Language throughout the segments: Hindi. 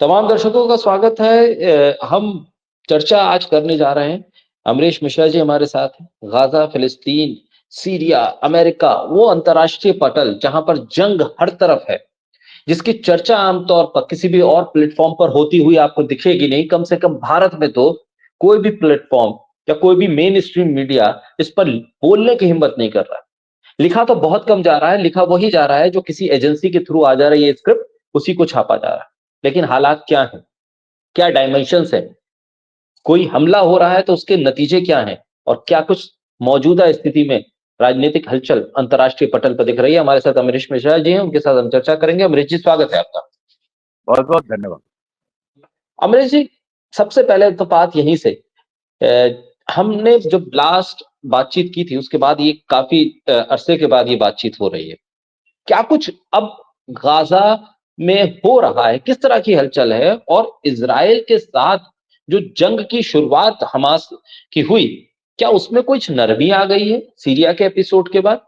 तमाम दर्शकों का स्वागत है। हम चर्चा आज करने जा रहे हैं। अमरीश मिश्रा जी हमारे साथ हैं। गाज़ा, फ़िलिस्तीन, सीरिया, अमेरिका, वो अंतर्राष्ट्रीय पटल जहाँ पर जंग हर तरफ है, जिसकी चर्चा आम तौर पर किसी भी और प्लेटफ़ॉर्म पर होती हुई आपको दिखेगी नहीं। कम से कम भारत में तो कोई भी प्लेटफ़ॉर्म या कोई भी मेन स्ट्रीम मीडिया इस पर बोलने की हिम्मत नहीं कर रहा। लिखा तो बहुत कम जा रहा है, लिखा वही जा रहा है जो किसी एजेंसी के थ्रू आ जा रही है स्क्रिप्ट, उसी को छापा जा रहा है। लेकिन हालात क्या हैं? क्या डायमेंशंस हैं? कोई हमला हो रहा है तो उसके नतीजे क्या हैं? और क्या कुछ मौजूदा स्थिति में राजनीतिक हलचल अंतर्राष्ट्रीय पटल पर दिख रही है? हमारे साथ अमरीश मिश्रा जी हैं, उनके साथ हम चर्चा करेंगे। अमरीश जी, स्वागत है आपका। बहुत बहुत धन्यवाद। अमरीश जी, सबसे पहले तो बात यहीं से हमने जब लास्ट बातचीत की थी, उसके बाद ये काफ़ी अरसे के बाद ये बातचीत हो रही है। क्या कुछ अब गाज़ा में हो रहा है? किस तरह की हलचल है? और इज़राइल के साथ जो जंग की शुरुआत हमास की हुई, क्या उसमें कुछ नरमी आ गई है सीरिया के एपिसोड के बाद?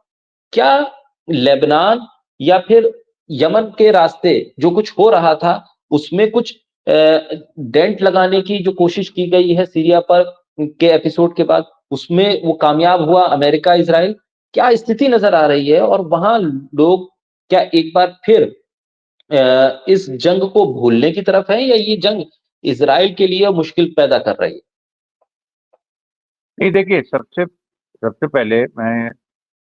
क्या लेबनान या फिर यमन के रास्ते जो कुछ हो रहा था, उसमें कुछ डेंट लगाने की जो कोशिश की गई है सीरिया पर के एपिसोड के बाद, उसमें वो कामयाब हुआ अमेरिका, इज़राइल? क्या स्थिति नज़र आ रही है? और वहाँ लोग क्या एक बार फिर इस जंग को भूलने की तरफ है या ये जंग इज़राइल के लिए मुश्किल पैदा कर रही है? नहीं, देखिए, सबसे सबसे पहले मैं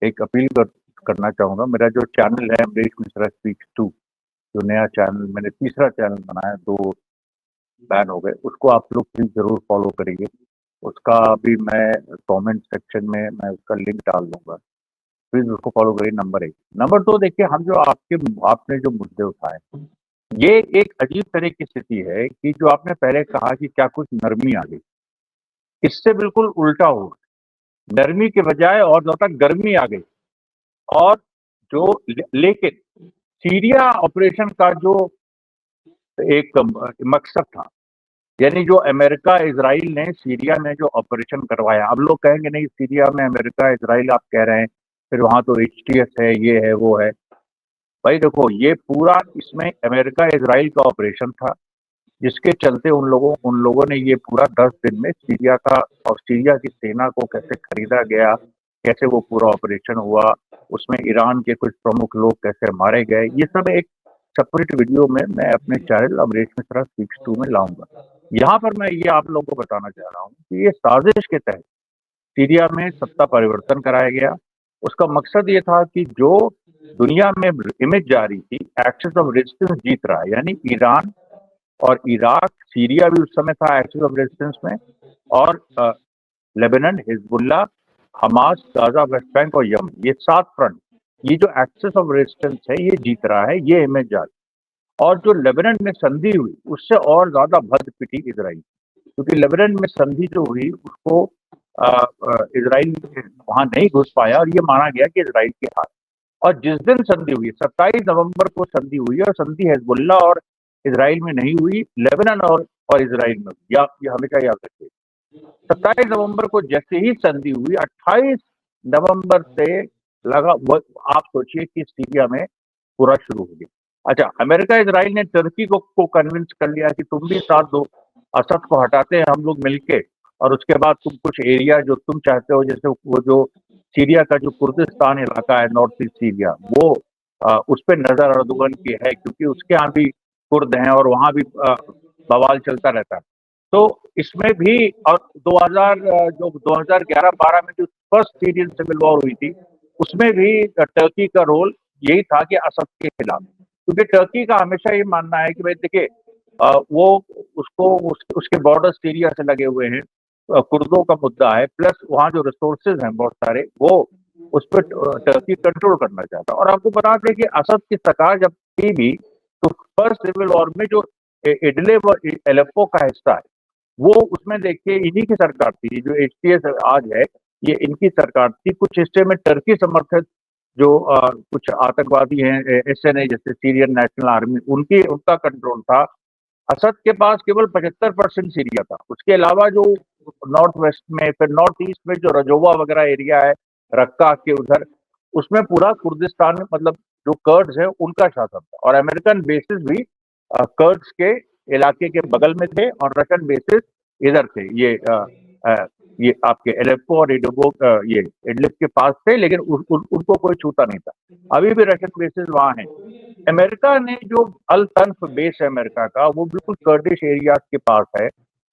एक अपील करना चाहूँगा। मेरा जो चैनल है अमरीश मिश्रा स्पीक्स टू, जो नया चैनल मैंने तीसरा चैनल बनाया, 2 बैन हो गए, उसको आप लोग प्लीज़ ज़रूर फ़ॉलो करिए। उसका भी मैं कमेंट सेक्शन में मैं उसका लिंक डाल दूँगा। प्लीज़ उसको फ़ॉलो करिए, नंबर 1। नंबर 2, देखिए, हम जो आपने जो मुद्दे उठाए, ये एक अजीब तरह की स्थिति है कि जो आपने पहले कहा कि क्या कुछ नरमी आ गई, इससे बिल्कुल उल्टा हुआ। नरमी के बजाय और ज़्यादा गर्मी आ गई। और जो लेकिन सीरिया ऑपरेशन का जो एक मकसद था, यानी जो अमेरिका इजराइल ने सीरिया में जो ऑपरेशन करवाया, अब लोग कहेंगे नहीं, सीरिया में अमेरिका इजराइल आप कह रहे हैं, फिर वहां तो एचटीएस है, ये है, वो है। भाई देखो, ये पूरा इसमें अमेरिका इजराइल का ऑपरेशन था, जिसके चलते उन लोगों ने ये पूरा 10 दिन में सीरिया का और सीरिया की सेना को कैसे खरीदा गया, कैसे वो पूरा ऑपरेशन हुआ, उसमें ईरान के कुछ प्रमुख लोग कैसे मारे गए, ये सब एक सेपरेट वीडियो में मैं अपने channel Amrish Mishra speaks two में लाऊंगा। यहाँ पर मैं ये आप लोगों को बताना चाह रहा हूँ कि ये साजिश के तहत सीरिया में सत्ता परिवर्तन कराया गया। उसका मकसद ये था कि जो दुनिया में इमेज जा रही थी, एक्सिस ऑफ रेजिस्टेंस जीत रहा है, यानी ईरान और इराक, सीरिया भी उस समय था एक्सिस ऑफ रेजिस्टेंस में, और Lebanon, Hezbollah, Hamas, Gaza, West Bank और यमन, ये 7 फ्रंट, ये जो एक्सिस ऑफ रेजिस्टेंस है ये जीत रहा है, ये इमेज जा रही है। और जो लेबनान में संधि हुई, उससे और ज्यादा भद्द पिटी इजराइल, क्योंकि लेबनान में संधि जो हुई उसको इजराइल वहां नहीं घुस पाया और ये माना गया कि इजराइल के हाथ। और जिस दिन संधि हुई, 27 नवंबर को संधि हुई, और संधि हिजबुल्लाह और इजराइल में नहीं हुई, लेबनान और इजराइल में हुई। ये हमेशा याद रखिए। 27 नवंबर को जैसे ही संधि हुई, 28 नवंबर से आप सोचिए कि सीरिया में पूरा शुरू हो गया। अच्छा, अमेरिका इजराइल ने तुर्की को कन्विंस कर लिया कि तुम भी साथ दो, असद को हटाते हैं हम लोग मिलके, और उसके बाद तुम कुछ एरिया जो तुम चाहते हो, जैसे वो जो सीरिया का जो कुर्दिस्तान इलाका है, नॉर्थ ईस्ट सीरिया, वो उस पर नजर अर्दोगन की है, क्योंकि उसके यहाँ भी कुर्द हैं और वहां भी बवाल चलता रहता है। तो इसमें भी, और 2011-12 में जो फर्स्ट सीरियन सिविल वॉर हुई थी, उसमें भी टर्की का रोल यही था कि असद के खिलाफ, क्योंकि टर्की का हमेशा ये मानना है कि भाई देखिए, वो उसके बॉर्डर सीरिया से लगे हुए हैं, कुर्दों का मुद्दा है, प्लस वहाँ जो रिसोर्सेज हैं बहुत सारे, वो उस पर टर्की कंट्रोल करना चाहता है। और आपको बता दें कि असद की सरकार जब थी भी, तो फर्स्ट सिविल वॉर में जो इडलिब और एलेप्पो का हिस्सा है, वो उसमें देखिए इन्हीं की सरकार थी। जो एचटीएस आज है, ये इनकी सरकार थी। कुछ हिस्से में टर्की समर्थित जो कुछ आतंकवादी हैं, एसएनए जैसे सीरियन नेशनल आर्मी, उनका कंट्रोल था। असद के पास केवल 75% सीरिया था। उसके अलावा जो नॉर्थ वेस्ट में, फिर नॉर्थ ईस्ट में जो रजोवा वगैरह एरिया है, रक्का के उधर, उसमें पूरा कुर्दिस्तान में, मतलब जो कर्ड्स है, उनका शासन था। और अमेरिकन बेसिस भी कर्ड्स के इलाके के बगल में थे और रशियन बेसिस इधर थे, ये आपके एलेप्पो और ये इडलिब के पास थे, लेकिन उनको कोई छूता नहीं था। अभी भी रशियन बेसिस वहां हैं। अमेरिका ने जो अल तन्फ बेस है अमेरिका का, वो बिल्कुल कर्दिश एरियाज के पास है,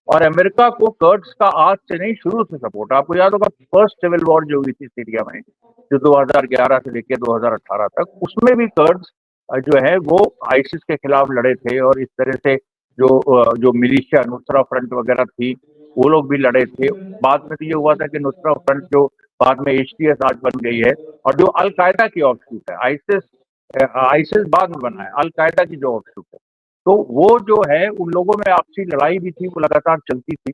और अमेरिका को कर्ड्स का आज से नहीं शुरू से सपोर्ट। आपको याद होगा फर्स्ट सिविल वॉर जो हुई थी सीरिया में, जो 2011 से लेकर 2018 तक, उसमें भी कर्ड्स जो है वो आईसिस के खिलाफ लड़े थे, और इस तरह से जो मिलिशिया नुसरा फ्रंट वगैरह थी वो लोग भी लड़े थे। बाद में तो ये हुआ था कि नुसरा फ्रंट जो बाद में एचटीएस आज बन गई है, और जो अल कायदा की ऑफशूट है, आईसिस बाद में बना है, अल कायदा की जो ऑफशूट है, तो वो जो है उन लोगों में आपसी लड़ाई भी थी, वो लगातार चलती थी।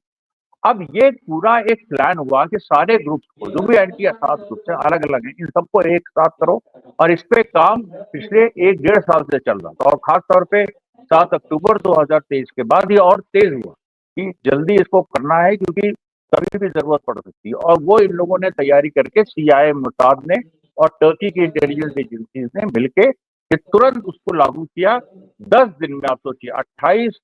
अब ये पूरा एक प्लान हुआ कि सारे ग्रुप्स को, जो भी एंटी असाद ग्रुप्स हैं, अलग अलग हैं, इन सबको एक साथ करो, और इस पे काम पिछले 1-1.5 साल से चल रहा था, और खास तौर पे 7 अक्टूबर 2023 के बाद ये और तेज हुआ कि जल्दी इसको करना है, क्योंकि कभी भी जरूरत पड़ सकती है। और वो इन लोगों ने तैयारी करके, सीआईए, मोसाद ने और टर्की की इंटेलिजेंस एजेंसीज ने मिलके तुरंत उसको लागू किया। 10 दिन में, आप सोचिए, 28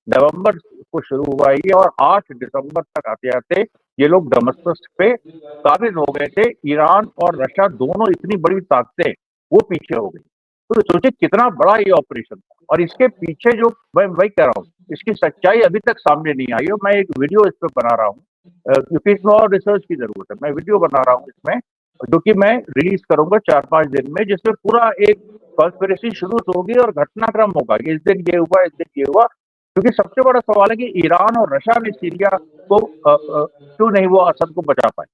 नवंबर को शुरू हुआ ये, और 8 दिसंबर तक आते आते ये लोग दमस्कस पे काबिज हो गए थे। ईरान और रशिया दोनों इतनी बड़ी ताकतें वो पीछे हो गई। तो सोचिए कितना बड़ा ये ऑपरेशन था, और इसके पीछे जो मैं वही कह रहा हूँ, इसकी सच्चाई अभी तक सामने नहीं आई है। मैं एक वीडियो इस पर बना रहा हूँ, क्योंकि इसमें और रिसर्च की जरूरत है। मैं वीडियो बना रहा हूँ इसमें, जो कि मैं रिलीज करूंगा 4-5 दिन में, जिसमें पूरा एक कॉन्स्पिरेसी शुरू होगी और घटनाक्रम होगा, इस दिन ये हुआ, इस दिन ये हुआ। क्योंकि सबसे बड़ा सवाल है कि ईरान और रशिया ने सीरिया को क्यों नहीं वो असद को बचा पाए,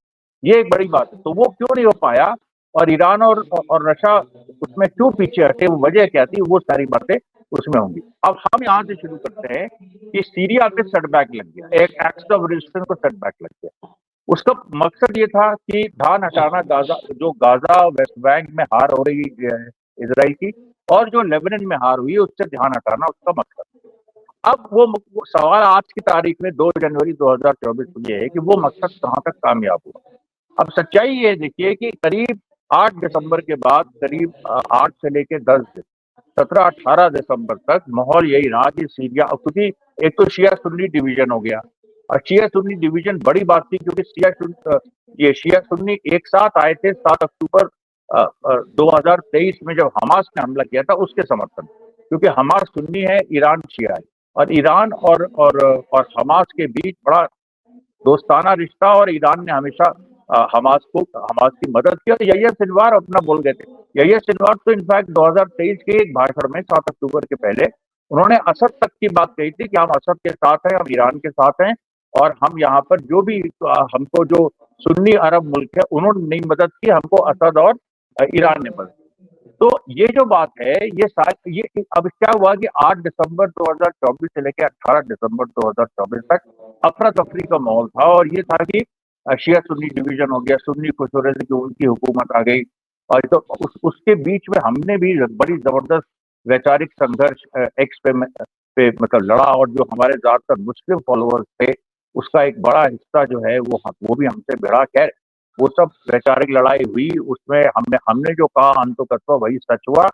ये एक बड़ी बात है। तो वो क्यों नहीं हो पाया, और ईरान और रशिया उसमें क्यों पीछे हटे, वो वजह क्या थी, वो सारी बातें उसमें होंगी। अब हम यहाँ से शुरू करते हैं कि सीरिया पे सेटबैक लग गया, एक एक्ट ऑफ रेजिस्टेंस को सेटबैक लग गया। उसका मकसद ये था कि ध्यान हटाना, गाजा वेस्ट बैंक में हार हो रही है इसराइल की, और जो लेबनान में हार हुई है उससे ध्यान हटाना उसका मकसद। अब वो सवाल आज की तारीख में 2 जनवरी 2024 को ये है कि वो मकसद कहाँ तक कामयाब हुआ। अब सच्चाई ये देखिए कि करीब 8 दिसंबर के बाद, करीब 8 से लेकर 10 दिन, 17-18 दिसंबर तक माहौल यही रहा कि सीरिया, क्योंकि एक तो शिया सुन्नी डिवीजन हो गया, और शिया सुन्नी डिवीजन बड़ी बात थी, क्योंकि ये शिया सुन्नी एक साथ आए थे 7 अक्टूबर 2023 में, जब हमास ने हमला किया था उसके समर्थन, क्योंकि हमास सुन्नी है, ईरान शिया है, और ईरान और हमास के बीच बड़ा दोस्ताना रिश्ता, और ईरान ने हमेशा हमास की मदद की। और यहिया सिनवार अपना बोल गए थे। यहिया सिनवार तो इनफैक्ट 2023 के एक भाषण में 7 अक्टूबर के पहले उन्होंने असद तक की बात कही थी कि हम असद के साथ हैं, हम ईरान के साथ हैं, और हम यहाँ पर जो भी हमको जो सुन्नी अरब मुल्क है उन्होंने नहीं मदद की, हमको असद और ईरान ने मदद। तो ये जो बात है, ये अब क्या हुआ कि 8 दिसंबर 2024 से लेकर 18 दिसंबर 2024 तक अफरा तफरी का माहौल था, और ये था कि शिया सुन्नी डिवीजन हो गया, सुन्नी खुश हो रहे थे कि उनकी हुकूमत आ गई। और तो उसके बीच में हमने भी बड़ी जबरदस्त वैचारिक संघर्ष एक्स पे मतलब लड़ा, और जो हमारे ज्यादातर मुस्लिम फॉलोअर्स थे उसका एक बड़ा हिस्सा जो है वो भी हमसे भिड़ा। खैर, वो सब वैचारिक लड़ाई हुई, उसमें हमने जो कहा अंततः वही सच हुआ।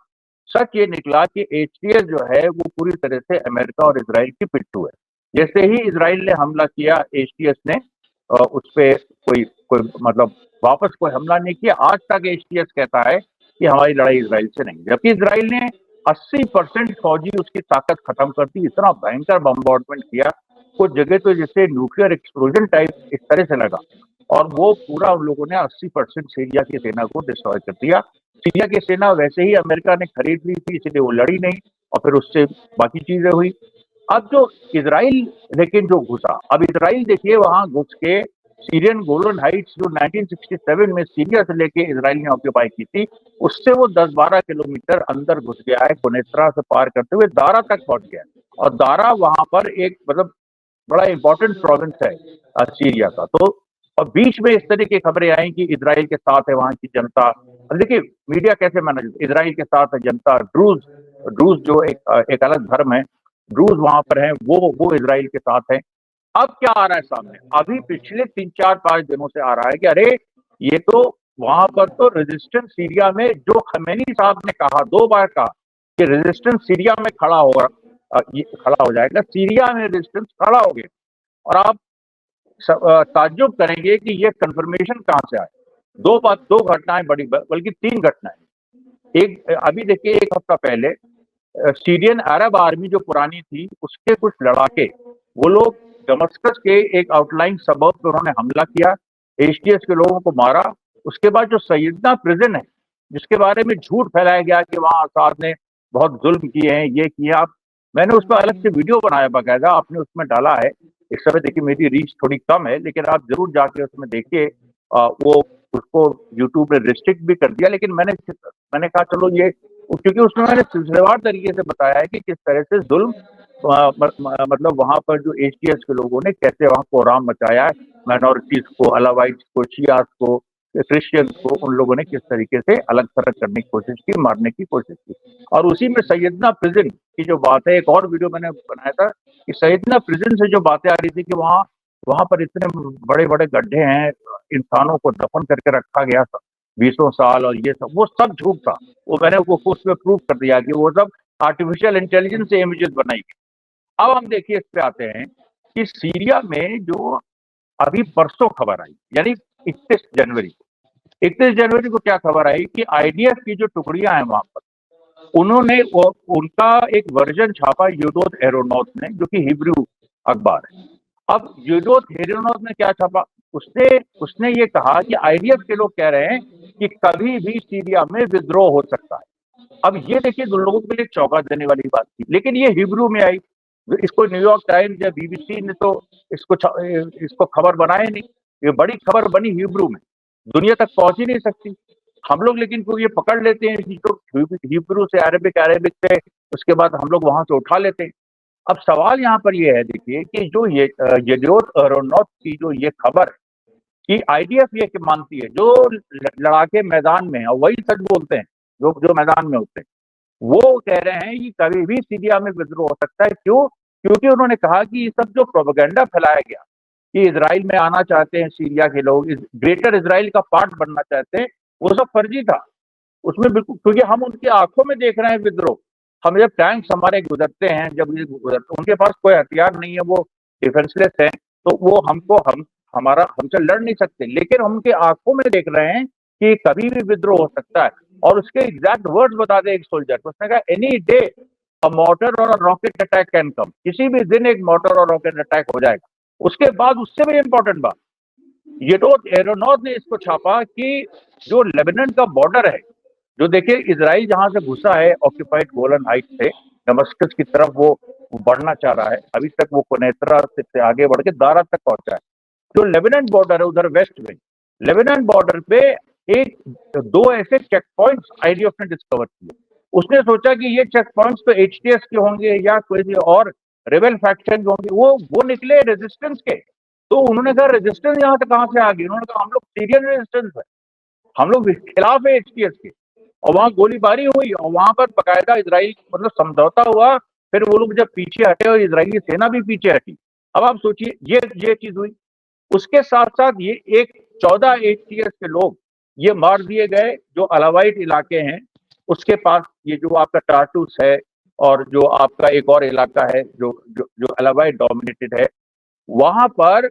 सच ये निकला कि एचटीएस जो है वो पूरी तरह से अमेरिका और इजराइल की पिट्ठू है। जैसे ही इजराइल ने हमला किया, एचटीएस ने उस पे कोई मतलब वापस कोई हमला नहीं किया। आज तक एचटीएस कहता है कि हमारी लड़ाई इजराइल से नहीं, जबकि इजराइल ने 80% फौजी उसकी ताकत खत्म कर दी, इतना भयंकर बम्बार्डमेंट किया, कुछ जगह तो जैसे न्यूक्लियर एक्सप्लोजन टाइप इस तरह से लगा, और वो पूरा उन लोगों ने 80% सीरिया की सेना को डिस्ट्रॉय कर दिया। सीरिया की सेना वैसे ही अमेरिका ने खरीद ली थी, इसलिए वो लड़ी नहीं, और फिर उससे बाकी चीजें हुई। अब जो इजराइल लेकिन जो घुसा, अब इजराइल देखिए वहां घुस के सीरियन गोलन हाइट्स जो 1967 में सीरिया से लेके इजराइल ने ऑक्यूपाई की थी, उससे वो 10-12 किलोमीटर अंदर घुस गया है, कुनेत्रा से पार करते हुए दारा तक पहुंच गया। और दारा वहां पर एक मतलब बड़ा इंपॉर्टेंट प्रोविंस है सीरिया का। तो और बीच में इस तरह की खबरें आई कि इजराइल के साथ है वहां की जनता। अब देखिए मीडिया कैसे मैनेज, इजराइल के साथ है जनता, ड्रूज जो एक अलग धर्म है, ड्रूज वहां पर है, वो इजराइल के साथ है। अब क्या आ रहा है सामने, अभी पिछले 3-4-5 दिनों से आ रहा है कि अरे ये तो वहां पर तो रेजिस्टेंस सीरिया में, जो खमेनी साहब ने कहा 2 बार कहा कि रेजिस्टेंस सीरिया में खड़ा होगा, ये खड़ा हो जाएगा, सीरिया में रेजिस्टेंस खड़ा हो गया। और आप ताज्जुब करेंगे कि ये कंफर्मेशन कहाँ से आए। दो घटनाएं बड़ी, बल्कि 3 घटनाएं। एक अभी देखिए, 1 हफ्ता पहले सीरियन अरब आर्मी जो पुरानी थी, उसके कुछ लड़ाके, वो लोग दमस्कस के एक आउटलाइन सबर्ब पे उन्होंने हमला किया, एचटीएस के लोगों को मारा। उसके बाद जो सैयदना प्रिजन है, जिसके बारे में झूठ फैलाया गया कि वहां असाद ने बहुत जुल्म किए हैं, ये किया, आप, मैंने उस पर अलग से वीडियो बनाया बाकायदा, आपने उसमें डाला है। इस समय देखिए मेरी रीच थोड़ी कम है, लेकिन आप जरूर जाके उसमें देखिए। वो उसको यूट्यूब ने रिस्ट्रिक्ट भी कर दिया, लेकिन मैंने कहा चलो ये, क्योंकि उसमें मैंने सिलसिलेवार तरीके से बताया है कि किस तरह से जुल्म, मतलब वहां पर जो एचटीएस के लोगों ने कैसे वहां कोहराम मचाया है, माइनॉरिटीज को, अलावाइट्स को, शियास को, क्रिश्चियंस को, उन लोगों ने किस तरीके से अलग थलग करने की कोशिश की, मारने की कोशिश की। और उसी में सैयदना प्रिजन की जो बात है, एक और वीडियो मैंने बनाया था कि सैयदना प्रिजन से जो बातें आ रही थी कि वहां पर इतने बड़े बड़े गड्ढे हैं, इंसानों को दफन करके रखा गया 20 साल, और ये सब, वो सब झूठ था। वो मैंने उसमें प्रूव कर दिया कि वो सब आर्टिफिशियल इंटेलिजेंस से इमेजेस बनाई गई। अब हम देखिए, इस पे आते हैं कि सीरिया में जो अभी परसों खबर आई, यानी 31 को क्या खबर आई कि आईडीएफ की जो टुकड़ियां हैं वहां पर, उन्होंने उनका एक वर्जन छापा यूडोथ एरोनॉट ने, जो कि हिब्रू अखबार है। अब यूडोथ एरोनॉट ने क्या छापा, उसने ये कहा कि आईडीएफ के लोग कह रहे हैं कि कभी भी सीरिया में विद्रोह हो सकता है। अब ये देखिए, दो लोगों के लिए चौंका देने वाली बात थी, लेकिन ये हिब्रू में आई। इसको न्यूयॉर्क टाइम्स या बीबीसी ने तो इसको खबर बनाए नहीं। ये बड़ी खबर बनी हिब्रू में, दुनिया तक पहुंच ही नहीं सकती। हम लोग लेकिन को ये पकड़ लेते हैं कि तो हिब्रू से अरेबिक, अरेबिक से उसके बाद हम लोग वहां से उठा लेते हैं। अब सवाल यहाँ पर ये है, देखिए कि जो ये येदियोत एरोनॉट की जो ये खबर है कि आईडीएफ ये मानती है, जो लड़ाके मैदान में है और वही सच बोलते हैं, जो जो मैदान में होते हैं, वो कह रहे हैं कि कभी भी सीरिया में विद्रोह हो सकता है। क्यों? क्योंकि उन्होंने कहा कि ये सब जो प्रोपेगेंडा फैलाया गया कि इजराइल में आना चाहते हैं सीरिया के लोग, ग्रेटर इजराइल का पार्ट बनना चाहते हैं, वो सब फर्जी था। उसमें बिल्कुल, क्योंकि हम उनकी आंखों में देख रहे हैं विद्रोह। हम जब टैंक्स हमारे गुजरते हैं, जब ये गुजरते, उनके पास कोई हथियार नहीं है, वो डिफेंसलेस है, तो वो हमसे लड़ नहीं सकते, लेकिन हम उनकी आंखों में देख रहे हैं कि कभी भी विद्रोह हो सकता है। और उसके एग्जैक्ट वर्ड्स बता दे एक सोल्जर, उसने कहा एनी डे अ मोटर और a rocket attack can come, किसी भी दिन एक मोटर और रॉकेट अटैक हो जाएगा। उसके बाद उससे भी इंपॉर्टेंट बात, ये तो एरोनॉट ने इसको छापा कि जो लेबनान का बॉर्डर है, जो देखिए इजराइल जहां से घुसा है ऑक्यूपाइड गोलन हाइट से दमस्कस की तरफ, वो बढ़ना चाह रहा है। अभी तक वो कुनैतरा से आगे बढ़ के दारा तक पहुंचा है। जो लेबनान बॉर्डर है उधर वेस्ट में, लेबनान बॉर्डर पे एक दो ऐसे चेक पॉइंट्स आईडीएफ ने डिस्कवर किए। उसने सोचा कि ये चेक पॉइंट्स तो एचटीएस के होंगे या कोई और रेबल फैक्शन के होंगे, वो निकले रेजिस्टेंस के। तो उन्होंने कहा रेजिस्टेंस यहाँ से कहां से आ गई? उन्होंने कहा हम लोग सीरियन रेजिस्टेंस है, हम लोग खिलाफ है एचटीएस के। और वहां गोलीबारी हुई और वहां पर बकायदा इजराइल, मतलब समझौता हुआ। फिर वो लोग जब पीछे हटे और इजरायली सेना भी पीछे हटी, अब आप सोचिए ये चीज हुई। उसके साथ साथ ये एक 14 एचटीएस के लोग ये मार दिए गए, जो अलावाइट इलाके हैं उसके पास, ये जो आपका टार्टूस है और जो आपका एक और इलाका है जो जो, जो अलावाइट डोमिनेटेड है, वहां पर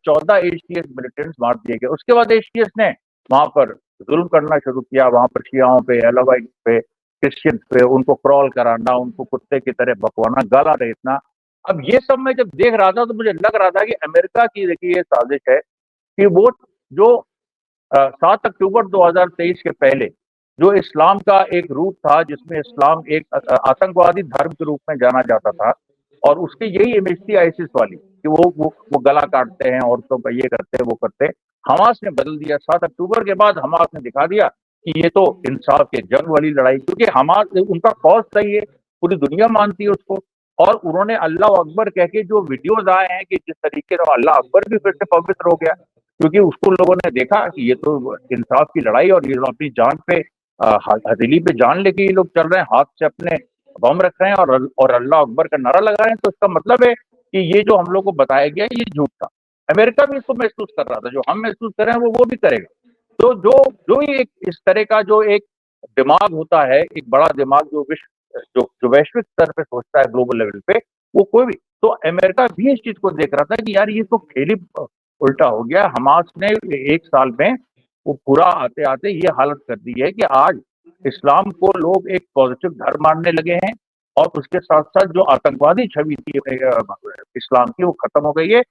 14 एचटीएस मिलिटेंट्स मार दिए गए। उसके बाद एचटीएस ने वहां पर जुल्म करना शुरू किया, वहां पर शियाओं पे, अलावाइट पे, क्रिश्चियन पे, उनको क्रॉल कराना, उनको कुत्ते की तरह भगवाना, गाला रेतना। अब ये सब मैं जब देख रहा था तो मुझे लग रहा था कि अमेरिका की देखिए ये साजिश है कि वो जो 7 अक्टूबर 2023 के पहले जो इस्लाम का एक रूप था, जिसमें इस्लाम एक आतंकवादी धर्म के रूप में जाना जाता था, और उसकी यही इमेज थी आईसिस वाली कि वो गला काटते हैं औरतों का, ये करते हैं, वो करते हैं। हमास ने बदल दिया 7 अक्टूबर के बाद, हमास ने दिखा दिया कि ये तो इंसाफ के जंग वाली लड़ाई, क्योंकि हमास उनका कॉज सही है, पूरी दुनिया मानती है उसको। और उन्होंने अल्लाह अकबर कह के जो वीडियोज आए हैं कि जिस तरीके से अल्लाह अकबर भी फिर से पवित्र हो गया, क्योंकि उसको लोगों ने देखा कि ये तो इंसाफ की लड़ाई, और ये लोग अपनी जान पे, हथेली पे जान लेके ये लोग चल रहे हैं, हाथ से अपने बम रख रहे हैं और अल्लाह अकबर का नारा लगा रहे हैं। तो इसका मतलब है कि ये जो हम लोग को बताया गया ये झूठ था। अमेरिका भी इसको महसूस कर रहा था, जो हम महसूस कर रहे हैं वो भी करेगा। तो जो जो एक इस तरह का जो एक दिमाग होता है, एक बड़ा दिमाग जो विश्व जो जो वैश्विक स्तर पे सोचता है ग्लोबल लेवल पे, वो कोई भी, तो अमेरिका भी इस चीज को देख रहा था कि यार ये तो खेल ही उल्टा हो गया। हमास ने एक साल में वो पूरा आते आते ये हालत कर दी है कि आज इस्लाम को लोग एक पॉजिटिव धर्म मानने लगे हैं, और उसके साथ साथ जो आतंकवादी छवि थी इस्लाम की, वो खत्म हो गई है।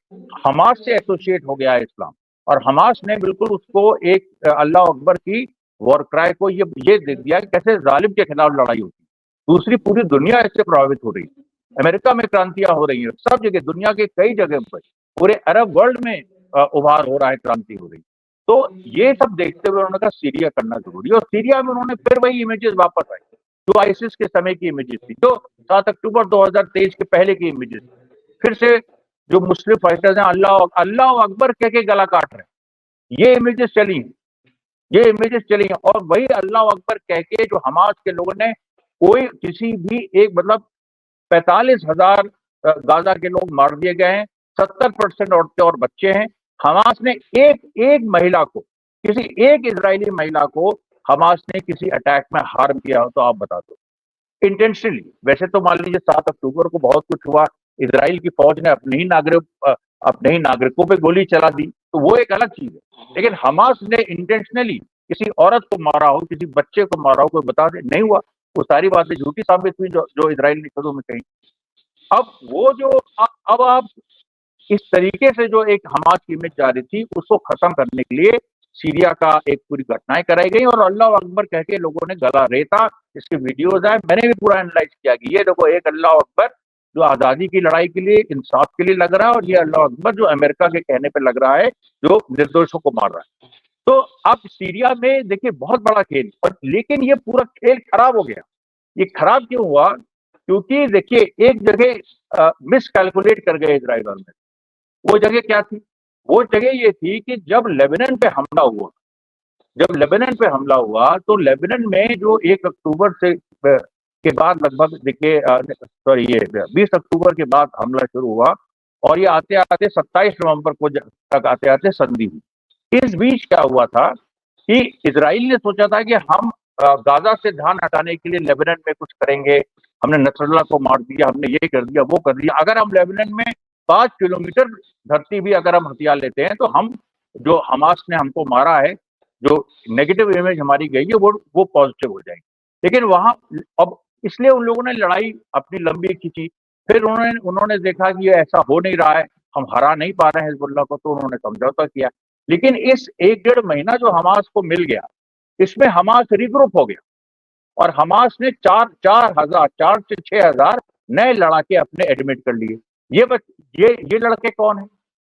हमास से एसोसिएट हो गया है इस्लाम, और हमास ने बिल्कुल उसको एक अल्लाह अकबर की वॉर क्राई को ये देख दिया कि कैसे जालिम के खिलाफ लड़ाई होती है। दूसरी पूरी दुनिया इससे प्रभावित हो रही है। अमेरिका में क्रांतियां हो रही हैं, सब जगह दुनिया के कई जगह पर, पूरे अरब वर्ल्ड में उभार हो रहा है, क्रांति हो रही। तो ये सब देखते हुए उन्होंने कहा सीरिया करना जरूरी है, और सीरिया में उन्होंने फिर वही इमेजेस वापस आई जो आईसिस के समय की इमेजेस थी, जो 7 अक्टूबर 2023 के पहले की इमेजेस। फिर से जो मुस्लिम फाइटर्स हैं अल्लाह अल्लाह अकबर कह के गला काट रहे हैं, ये इमेजेस चली हैं, ये इमेजेस चली हैं। और वही अल्लाह अकबर कह के जो हमास के लोगों ने कोई किसी भी एक मतलब 45,000 गाजा के लोग मार दिए गए हैं, 70% औरतें और बच्चे हैं। हमास ने एक एक महिला को, किसी एक इजरायली महिला को हमास ने किसी अटैक में हार्म किया हो तो आप बता दो, इंटेंशनली। वैसे तो मान लीजिए 7 अक्टूबर को बहुत कुछ हुआ, इसराइल की फौज ने अपने ही नागरिकों पे गोली चला दी, तो वो एक अलग चीज है। लेकिन हमास ने इंटेंशनली किसी औरत को मारा हो, किसी बच्चे को मारा हो, कोई बता दे, नहीं हुआ। वो सारी बातें झूठी साबित हुई जो इसराइल ने शुरू में कही। अब वो जो अब आप इस तरीके से जो एक हमास की इमेज जा रही थी, उसको खत्म करने के लिए सीरिया का एक पूरी घटनाएं कराई गई, और अल्लाह अकबर कह के लोगों ने गला रेता। इसके वीडियोज आए, मैंने भी पूरा एनालाइज किया कि ये देखो एक अल्लाह अकबर जो आजादी की लड़ाई के लिए, इंसाफ के लिए लग रहा है, और ये अल्लाह अकबर जो अमेरिका के कहने पे लग रहा है, जो निर्दोषों को मार रहा है। तो अब सीरिया में देखिए बहुत बड़ा खेल, और लेकिन ये पूरा खेल खराब हो गया। ये खराब क्यों हुआ? क्योंकि देखिए एक जगह मिस कैलकुलेट कर गए इजराइल में। वो जगह क्या थी? वो जगह ये थी कि जब लेबनान पे हमला हुआ, जब लेबनान पे हमला हुआ, तो लेबनान में जो 1 अक्टूबर से के बाद लगभग देखिए सॉरी ये 20 अक्टूबर के बाद हमला शुरू हुआ, और ये आते आते 27 नवंबर को तक आते आते संधि हुई। इस बीच क्या हुआ था कि इजराइल ने सोचा था कि हम गाजा से ध्यान हटाने के लिए लेबनान में कुछ करेंगे। हमने नसरुल्लाह को मार दिया, हमने ये कर दिया, वो कर दिया। अगर हम लेबनान में 5 किलोमीटर धरती भी अगर हम हथियार लेते हैं, तो हम जो हमास ने हमको मारा है, जो नेगेटिव इमेज हमारी गई है, वो पॉजिटिव हो जाएगी। लेकिन वहां अब इसलिए उन लोगों ने लड़ाई अपनी लंबी खींची। फिर उन्होंने देखा कि ये ऐसा हो नहीं रहा है, हम हरा नहीं पा रहे हैं हिजबुल्लाह को, तो उन्होंने समझौता किया। लेकिन इस 1 डेढ़ महीना जो हमास को मिल गया, इसमें हमास रिग्रुप हो गया, और हमास ने 4 से 6 हजार नए लड़ाके अपने एडमिट कर लिए। ये लड़के कौन है?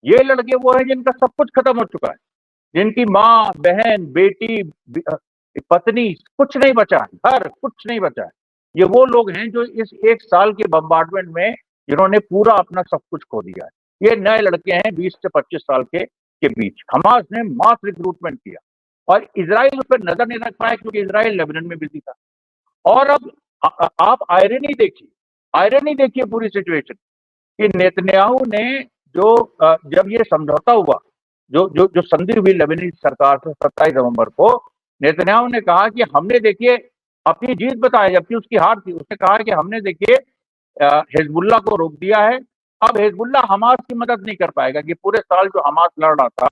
ये लड़के वो हैं जिनका सब कुछ खत्म हो चुका है, जिनकी माँ, बहन, बेटी, पत्नी, कुछ नहीं बचा है, घर कुछ नहीं बचा है। ये वो लोग हैं जो इस 1 साल के बम्बार्डमेंट में जिन्होंने पूरा अपना सब कुछ खो दिया है। ये नए लड़के हैं 20 से 25 साल के बीच। हमास ने मास रिक्रूटमेंट किया, और इजराइल उस पर नजर नहीं रख पाया, क्योंकि इजराइल लेबनान में बिजी था। और अब आप आयरनी देखिए पूरी सिचुएशन कि नेतन्याहू ने जो जब ये समझौता हुआ, जो जो जो संधि हुई लेबनानी सरकार से 27 नवंबर को, नेतन्याहू ने कहा कि हमने देखिए अपनी जीत बताई, जबकि उसकी हार थी। उसने कहा कि हमने देखिए हिजबुल्लाह को रोक दिया है। अब हिजबुल्लाह हमास की मदद नहीं कर पाएगा, कि पूरे साल जो हमास लड़ रहा था,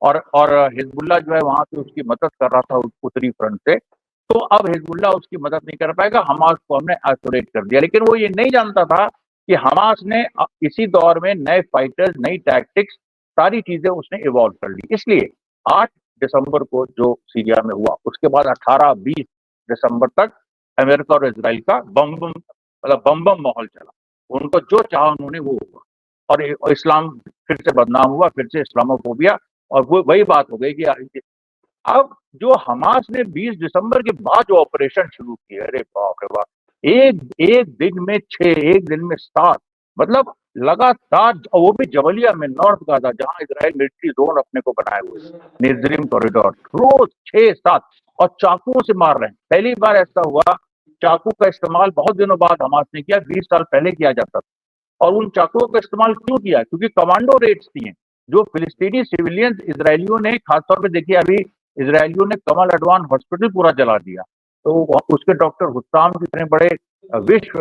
और हिजबुल्लाह जो है वहां से उसकी मदद कर रहा था उत्तरी फ्रंट से, तो अब हिजबुल्लाह उसकी मदद नहीं कर पाएगा। हमास को हमने आइसोलेट कर दिया। लेकिन वो ये नहीं जानता था कि हमास ने इसी दौर में नए फाइटर्स, नई टैक्टिक्स, सारी चीजें उसने इवॉल्व कर ली। इसलिए 8 दिसंबर को जो सीरिया में हुआ, उसके बाद 18-20 दिसंबर तक अमेरिका और इसराइल का बम बम माहौल चला। उनको जो चाहा उन्होंने वो हुआ, और इस्लाम फिर से बदनाम हुआ, फिर से इस्लामोफोबिया, और वो वही बात हो गई कि अब जो हमास ने 20 दिसंबर के बाद जो ऑपरेशन शुरू किया, अरे बाप रे बाप, एक एक दिन में 6, एक दिन में 7, मतलब लगातार, वो भी जबलिया में, नॉर्थ गाजा, जहां इजराइल मिलिट्री जोन अपने को बनाए हुए, निजरिम कॉरिडोर, रोज 6-7, और चाकुओं से मार रहे हैं। पहली बार ऐसा हुआ, चाकू का इस्तेमाल बहुत दिनों बाद हमास ने किया, 20 साल पहले किया जाता था। और उन चाकुओं का इस्तेमाल क्यों किया? क्योंकि कमांडो रेड्स थी हैं, जो फिलिस्तीनी सिविलियंस, इसराइलियों ने खासतौर पर देखिए, अभी इसराइलियों ने कमल अडवान हॉस्पिटल पूरा जला दिया, तो उसके डॉक्टर हुस्साम जितने बड़े विश्व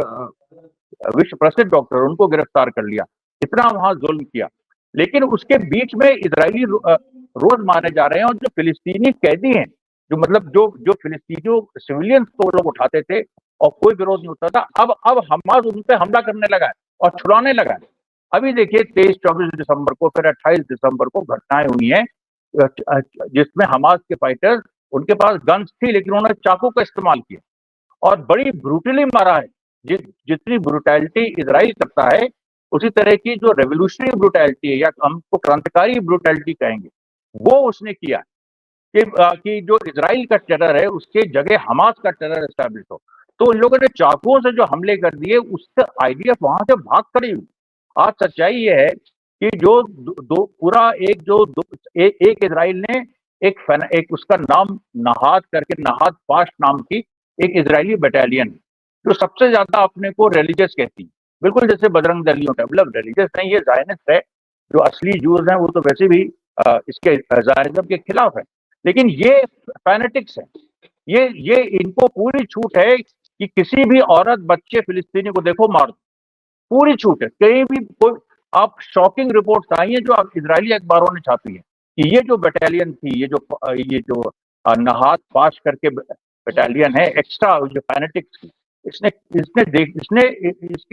विश्व प्रसिद्ध डॉक्टर, उनको गिरफ्तार कर लिया। इतना वहां जुल्म किया, लेकिन उसके बीच में इजरायली रोज मारे जा रहे हैं। और जो फिलिस्तीनी कैदी हैं, जो मतलब जो फिलिस्तीनी सिविलियंस को वो लोग उठाते थे और कोई विरोध नहीं होता था, अब हमास उन पे हमला करने लगा है और छुड़ाने लगा है। अभी देखिए 23-24 दिसंबर को, फिर 28 दिसंबर को घटनाएं हुई हैं जिसमें हमास के फाइटर्स, उनके पास गन्स थी लेकिन उन्होंने चाकू का इस्तेमाल किया और बड़ी ब्रूटली मारा है। जितनी ब्रूटैलिटी इजराइल करता है, उसी तरह की जो रेवोल्यूशनरी ब्रूटैलिटी है, या हमको क्रांतिकारी ब्रूटैलिटी कहेंगे, वो उसने किया कि जो इजराइल का टेरर है उसके जगह हमास का टेरर एस्टैब्लिश हो। तो उन लोगों ने चाकुओं से जो हमले कर दिए, उससे आईडीएफ वहां से भाग खड़ी हुई। आज सच्चाई ये है कि जो दो पूरा एक इजराइल ने एक उसका नाम नहाद करके, नहाद पाश नाम की एक इजरायली बटालियन, जो सबसे ज्यादा अपने को रिलीजियस कहती है, बिल्कुल जैसे बजरंग दलियों का, मतलब रिलीजियस नहीं, ये जायनिस्ट है। जो असली जूस हैं वो तो वैसे भी इसके जायनिज्म के खिलाफ है, लेकिन ये फैनेटिक्स है। ये इनको पूरी छूट है कि किसी भी औरत, बच्चे, फिलिस्तीनी को देखो मार दो, पूरी छूट है। कहीं भी कोई, आप शॉकिंग रिपोर्ट्स आई हैं जो इजरायली अखबारों ने छापी है कि ये जो बटालियन थी, ये जो नहात पाश करके बटालियन है, एक्स्ट्रा जो फैनेटिक्स की,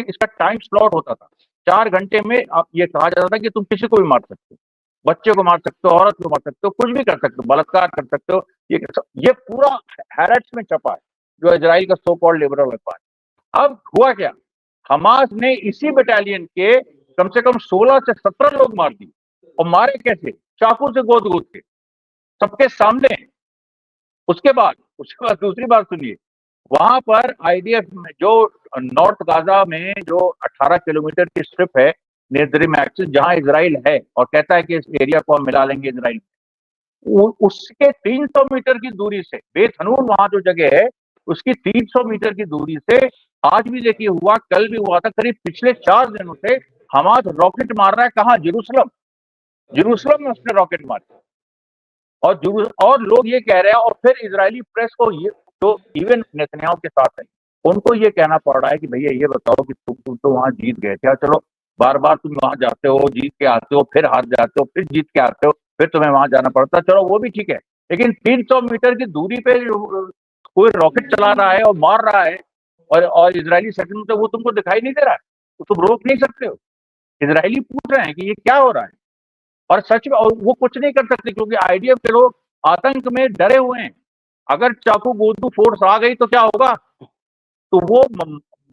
इसका टाइम स्लॉट होता था 4 घंटे में। आप ये कहा जाता था कि तुम किसी को भी मार सकते हो, बच्चे को मार सकते हो, औरत को मार सकते हो, कुछ भी कर सकते हो, बलात्कार कर सकते हो। ये पूरा हैरेट्स में छपा है, जो इजराइल का सो कॉल्ड लिबरल अखबार। अब हुआ क्या, हमास ने इसी बटालियन के कम से कम 16 से 17 लोग मार दिए। और मारे कैसे? चाकू से गोद गोद के, सबके सामने। उसके बाद दूसरी बात सुनिए, वहां पर आईडीएफ में जो नॉर्थ गाजा में जो 18 किलोमीटर की स्ट्रिप है नेदरिम एक्सिस, जहां इजराइल है और कहता है कि इस एरिया को हम मिला लेंगे इजराइल, उसके 300 मीटर की दूरी से, बेत हनून वहां जो जगह है, उसकी 300 मीटर की दूरी से आज भी देखिए हुआ, कल भी हुआ था, करीब पिछले 4 दिनों से हमास रॉकेट मार रहा है। कहां? जेरूसलम में उसने रॉकेट मारे। और लोग ये कह रहे हैं, और फिर इजरायली प्रेस को, ये तो इवन नेतन्याहू के साथ है, उनको ये कहना पड़ रहा है कि भैया ये बताओ कि तुम तो वहां जीत गए थे, चलो बार बार तुम वहां जाते हो, जीत के आते हो, फिर हार जाते हो, फिर जीत के आते हो, फिर तुम्हें वहां जाना पड़ता है, चलो वो भी ठीक है। लेकिन 300 मीटर की दूरी पे कोई रॉकेट चला रहा है और मार रहा है, और इजरायली सेटलमेंट, तो वो तुमको दिखाई नहीं दे रहा है, तो तुम रोक नहीं सकते हो। इजरायली पूछ रहे हैं कि ये क्या हो रहा है, और सच में, और वो कुछ नहीं कर सकते क्योंकि आईडीएफ के लोग आतंक में डरे हुए हैं। अगर चाकू गोदू फोर्स आ गई तो क्या होगा? तो वो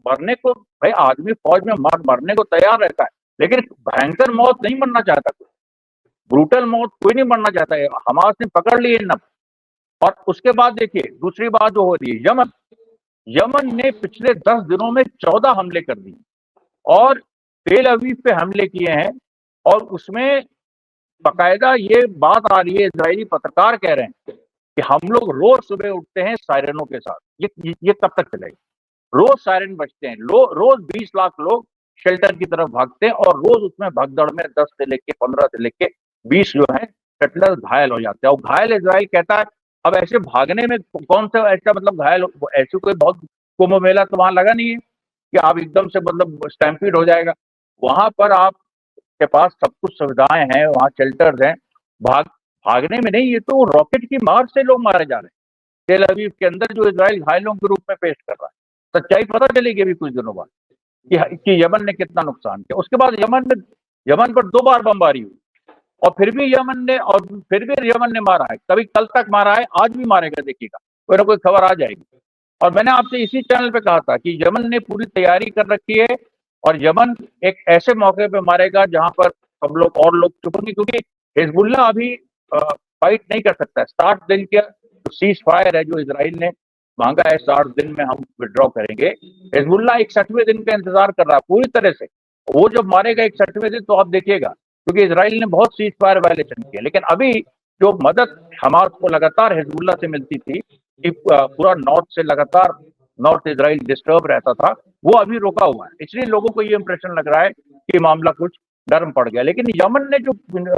मरने को, भाई आदमी फौज में मरने को तैयार रहता है, लेकिन भयंकर मौत नहीं मरना चाहता कोई, ब्रूटल मौत कोई नहीं मरना चाहता है। हमास ने पकड़ लिए नब। और उसके बाद देखिए दूसरी बात जो हो रही है, यमन ने पिछले 10 दिनों में 14 हमले कर दिए और तेल अवीव पे हमले किए हैं। और उसमें बाकायदा ये बात आ रही है, इजरायली पत्रकार कह रहे हैं कि हम लोग रोज सुबह उठते हैं सायरनों के साथ। ये कब तक चलेगा? रोज सायरन बजते हैं, रोज 20 लाख लोग शेल्टर की तरफ भागते हैं, और रोज उसमें भगदड़ में 10 से लेके 15 से लेके 20 जो है सेटलर घायल हो जाते हैं। और घायल इजराइल कहता है, अब ऐसे भागने में कौन सा ऐसा, मतलब घायल, ऐसे कोई बहुत कुंभ मेला तो वहां लगा नहीं है कि आप एकदम से मतलब स्टैम्पीड हो जाएगा। वहां पर आपके पास सब कुछ सुविधाएं हैं, वहां शेल्टर्स हैं। भागने में नहीं, ये तो रॉकेट की मार से लोग मारे जा रहे हैं तेल अवीव के अंदर, जो इजराइल घायलों के रूप में पेश कर रहा है। सच्चाई पता चलेगी अभी कुछ दिनों बाद कि यमन ने कितना नुकसान किया। उसके बाद यमन पर 2 बार बमबारी हुई, और फिर भी यमन ने मारा है। कभी कल तक मारा है, आज भी मारेगा, देखिएगा कोई ना कोई खबर आ जाएगी। और मैंने आपसे इसी चैनल पे कहा था कि यमन ने पूरी तैयारी कर रखी है, और यमन एक ऐसे मौके पे मारेगा जहां पर सब लोग और लोग चुपेंगे, क्योंकि हिजबुल्लाह अभी फाइट नहीं कर सकता। 60 दिन के सीज फायर है जो इसराइल ने मांगा है, 60 दिन में हम विड्रॉ करेंगे। हिजबुल्लाह 61वें दिन का इंतजार कर रहा है पूरी तरह से। वो जब मारेगा 61वें दिन, तो आप देखिएगा, क्योंकि इसराइल ने बहुत सीज फायर वायलेशन किया। लेकिन अभी जो मदद हमास को लगातार हिजबुल्लाह से मिलती थी, कि पूरा नॉर्थ से लगातार नॉर्थ इसराइल डिस्टर्ब रहता था, वो अभी रोका हुआ है। इसलिए लोगों को ये इंप्रेशन लग रहा है कि मामला कुछ नरम पड़ गया। लेकिन यमन ने जो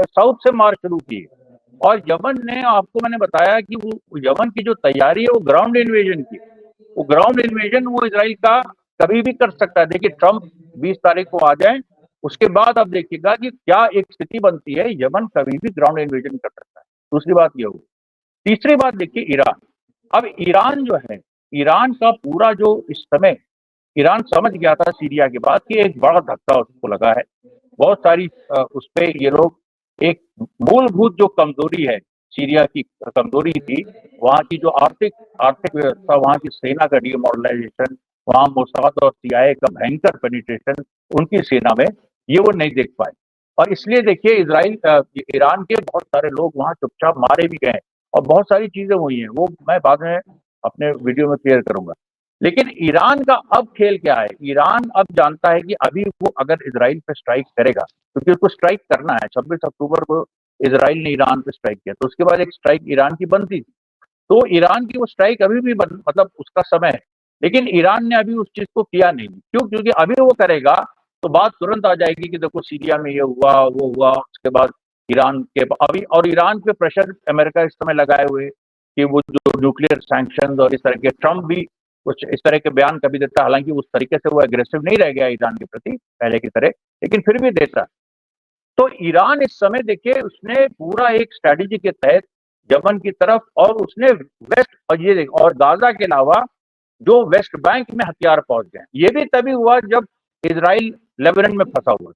साउथ से मार शुरू की, और यमन ने, आपको मैंने बताया कि वो यमन की जो तैयारी है वो ग्राउंड इन्वेजन की, वो ग्राउंड इन्वेजन वो इजराइल का कभी भी कर सकता है। देखिए ट्रंप 20 तारीख को आ जाए, उसके बाद आप देखिएगा कि क्या एक स्थिति बनती है, यमन कभी भी ग्राउंड इन्वेजन कर सकता है। दूसरी बात ये हुई। तीसरी बात देखिए ईरान। अब ईरान जो है, ईरान का पूरा जो इस समय, ईरान समझ गया था सीरिया के बाद कि एक बड़ा धक्का उसको लगा है। बहुत सारी उस पे ये लोग, एक मूलभूत जो कमजोरी है, सीरिया की कमजोरी थी, वहाँ की जो आर्थिक आर्थिक व्यवस्था, वहाँ की सेना का डीमोरलाइजेशन, वहाँ मोसाद और सीआईए का भयंकर पेनिट्रेशन उनकी सेना में, ये वो नहीं देख पाए। और इसलिए देखिए इसराइल ईरान के बहुत सारे लोग वहाँ चुपचाप मारे भी गए और बहुत सारी चीजें हुई हैं, वो मैं बाद में अपने वीडियो में क्लियर करूंगा। लेकिन ईरान का अब खेल क्या है, ईरान अब जानता है कि अभी वो अगर इसराइल पे स्ट्राइक करेगा, क्योंकि उसको स्ट्राइक करना है, 26 अक्टूबर को इसराइल ने ईरान पे स्ट्राइक किया, तो उसके बाद एक स्ट्राइक ईरान की बनती थी। तो ईरान की वो स्ट्राइक अभी भी मतलब उसका समय है, लेकिन ईरान ने अभी उस चीज को किया नहीं। क्यों? क्योंकि अभी वो करेगा तो बात तुरंत आ जाएगी कि देखो सीरिया में ये हुआ, वो हुआ, उसके बाद ईरान के अभी, और ईरान पे प्रेशर अमेरिका इस समय लगाए हुए कि वो जो न्यूक्लियर सैंक्शन और इस तरह के, ट्रंप भी कुछ इस तरह के बयान कभी देता है, हालांकि उस तरीके से वो एग्रेसिव नहीं रह गया ईरान के प्रति पहले की तरह, लेकिन फिर भी देता है। तो ईरान इस समय देखिए उसने पूरा एक स्ट्रेटेजी के तहत यमन की तरफ, और उसने वेस्ट, और ये और गाजा के अलावा जो वेस्ट बैंक में हथियार पहुंच गए, ये भी तभी हुआ जब इजराइल लेबनान में फंसा हुआ।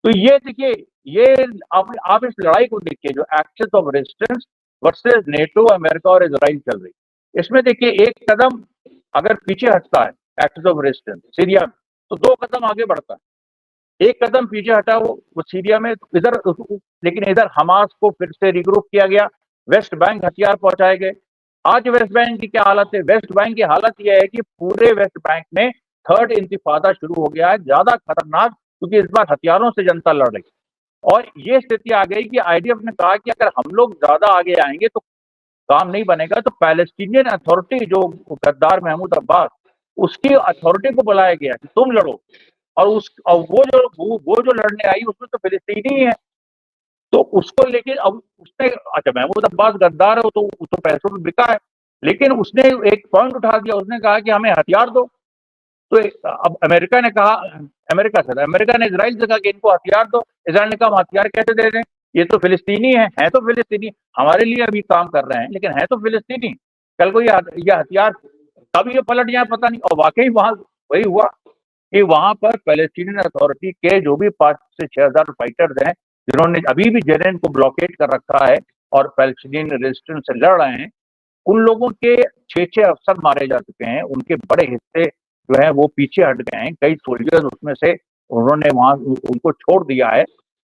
तो ये देखिए, ये आप इस लड़ाई को देखिए जो axis of resistance versus NATO, America और इजराइल चल रही, इसमें देखिए एक कदम अगर पीछे हटता है एक्सेस ऑफ रेजिस्टेंस सीरिया, तो 2 कदम आगे बढ़ता है। एक कदम पीछे हटा वो सीरिया में, इधर, लेकिन इधर हमास को फिर से रिग्रुप किया गया, वेस्ट बैंक हथियार पहुंचाए गए। आज वेस्ट बैंक की क्या हालत है? वेस्ट बैंक की हालत यह है कि पूरे वेस्ट बैंक में थर्ड इंतिफादा शुरू हो गया है, ज्यादा खतरनाक, क्योंकि इस बार हथियारों से जनता लड़ रही। और ये स्थिति आ गई कि आईडीएफ ने कहा कि अगर हम लोग ज्यादा आगे आएंगे तो काम नहीं बनेगा, तो पैलेस्टीनियन अथॉरिटी, जो गद्दार महमूद अब्बास, उसकी अथॉरिटी को बुलाया गया कि तुम लड़ो। और वो जो लड़ने आई उसमें तो फिलिस्तीनी है, तो उसको लेके अब उसने, अच्छा महमूद अब्बास गद्दार है, तो पैसों में बिका है, लेकिन उसने एक पॉइंट उठा दिया, उसने कहा कि हमें हथियार दो। तो अब अमेरिका ने कहा, अमेरिका ने इसराइल से कहा कि इनको हथियार दो। इसराइल ने कहा हम हथियार कैसे दे दें, ये तो फिलिस्तीनी है तो फिलिस्तीनी, हमारे लिए अभी काम कर रहे हैं, लेकिन है तो फिलिस्तीनी। कल को ये हथियार कब ये पलट जाए पता नहीं। और वाकई वहां वही हुआ कि वहां पर पैलेस्टीनियन अथॉरिटी के जो भी 5 से 6 हजार फाइटर्स हैं, जिन्होंने अभी भी जेरेन को ब्लॉकेट कर रखा है और पैलेस्टीनियन रेजिस्टेंस से लड़ रहे हैं, उन लोगों के 6 अफसर मारे जा चुके हैं, उनके बड़े हिस्से जो है वो पीछे हट गए हैं, कई सोल्जर्स उसमें से उन्होंने वहां उनको छोड़ दिया है।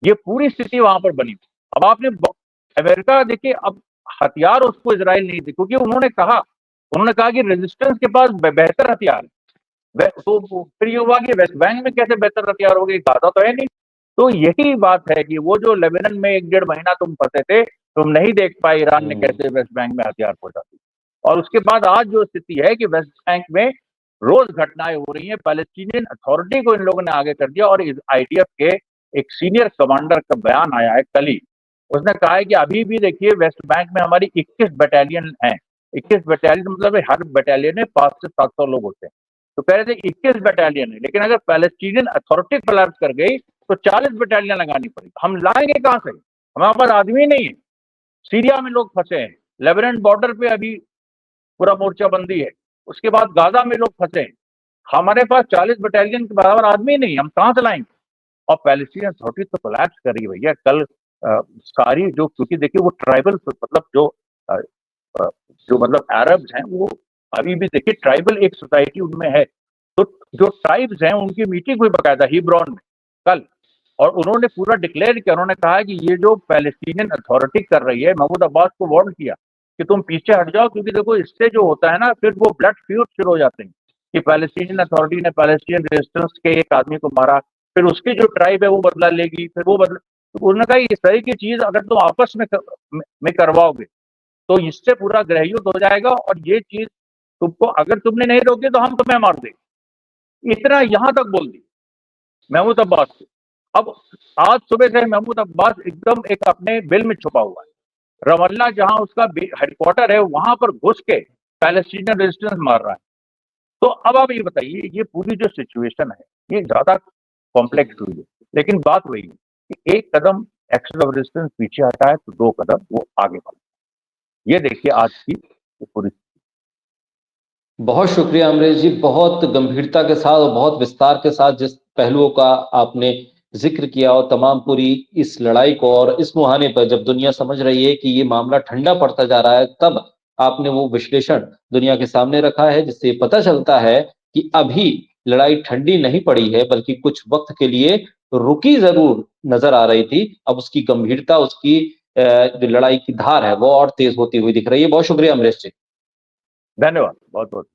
ये पूरी स्थिति वहां पर बनी। अब आपने अमेरिका देखिए, अब हथियार उसको इसराइल नहीं दी, क्योंकि उन्होंने कहा कि रेजिस्टेंस के पास बेहतर हथियार है। तो फिर ये हुआ कि वेस्ट बैंक में कैसे बेहतर हथियार हो गए, गाजा तो है नहीं। तो यही बात है कि वो जो लेबनान में 1 डेढ़ महीना तुम फंसे थे, तुम नहीं देख पाए ईरान ने कैसे वेस्ट बैंक में हथियार पहुंचा दी। और उसके बाद आज जो स्थिति है कि वेस्ट बैंक में रोज घटनाएं हो रही हैं, पैलेस्टीनियन अथॉरिटी को इन लोगों ने आगे कर दिया। और आईडीएफ के एक सीनियर कमांडर का बयान आया है कल ही, उसने कहा है कि अभी भी देखिए वेस्ट बैंक में हमारी 21 बटालियन है। 21 बटालियन मतलब हर बटालियन में 500 से 700 लोग होते हैं। तो कह रहे थे 21 बटालियन है, लेकिन अगर पैलेस्टीनियन अथॉरिटी कोलैप्स कर गई तो 40 बटालियन लगानी पड़ेगी। हम लाएंगे कहां से? हमारे पास आदमी नहीं है। सीरिया में लोग फंसे हैं, लेबनान बॉर्डर पे अभी पूरा मोर्चाबंदी है, उसके बाद गाजा में लोग फंसे हैं। हमारे पास 40 बटालियन के बराबर आदमी नहीं, हम कहां से लाएंगे? और पैलेस्टीनियन अथॉरिटी तो कोलैप्स कर रही है भैया। कल सारी जो, क्योंकि देखिए वो ट्राइबल मतलब अ, जो मतलब अरब्स हैं, वो अभी भी देखिए ट्राइबल एक सोसाइटी उनमें है। तो जो ट्राइब्स हैं उनकी मीटिंग हुई बकायदा हिब्रॉन में कल, और उन्होंने पूरा डिक्लेयर किया। उन्होंने कहा कि ये जो पैलेस्टीनियन अथॉरिटी कर रही है, महमूद अब्बास को वार्न किया कि तुम पीछे हट जाओ, क्योंकि देखो इससे जो होता है ना, फिर वो ब्लड फ्यूड शुरू हो जाते हैं कि पैलेस्टीनियन अथॉरिटी ने पैलेस्टीनियन रेजिस्टेंस के एक आदमी को मारा, फिर उसकी जो ट्राइब है वो बदला लेगी, फिर वो बदला। तो उन्होंने कहा इस तरह की चीज अगर तुम आपस में करवाओगे तो इससे पूरा गृहयुद्ध हो जाएगा, और ये चीज तुमको, अगर तुमने नहीं रोकी तो हम तुम्हें मार देंगे। इतना यहां तक बोल दी महमूद अब्बास को। अब आज सुबह से महमूद अब्बास एकदम एक अपने बिल में छुपा हुआ है। रमल्ला जहां उसका हेडक्वार्टर है वहां पर घुस के पैलेस्टीनियन रेजिस्टेंस मार रहा है। तो अब आप ये बताइए, ये पूरी जो सिचुएशन है ये ज्यादा कॉम्प्लेक्स हुई है, लेकिन बात वही है कि एक कदम एक्शन ऑफ रेजिस्टेंस पीछे हटा है तो 2 कदम वो आगे बढ़ा। ये देखिए आज की पूरी। बहुत शुक्रिया अमरीश जी, बहुत गंभीरता के साथ और बहुत विस्तार के साथ जिस पहलुओं का आपने जिक्र किया और तमाम पूरी इस लड़ाई को, और इस मुहाने पर जब दुनिया समझ रही है कि ये मामला ठंडा पड़ता जा रहा है, तब आपने वो विश्लेषण दुनिया के सामने रखा है, जिससे पता चलता है कि अभी लड़ाई ठंडी नहीं पड़ी है, बल्कि कुछ वक्त के लिए रुकी जरूर नजर आ रही थी। अब उसकी गंभीरता, उसकी जो लड़ाई की धार है वो और तेज होती हुई दिख रही है। बहुत शुक्रिया अमरीश जी। धन्यवाद बहुत बहुत।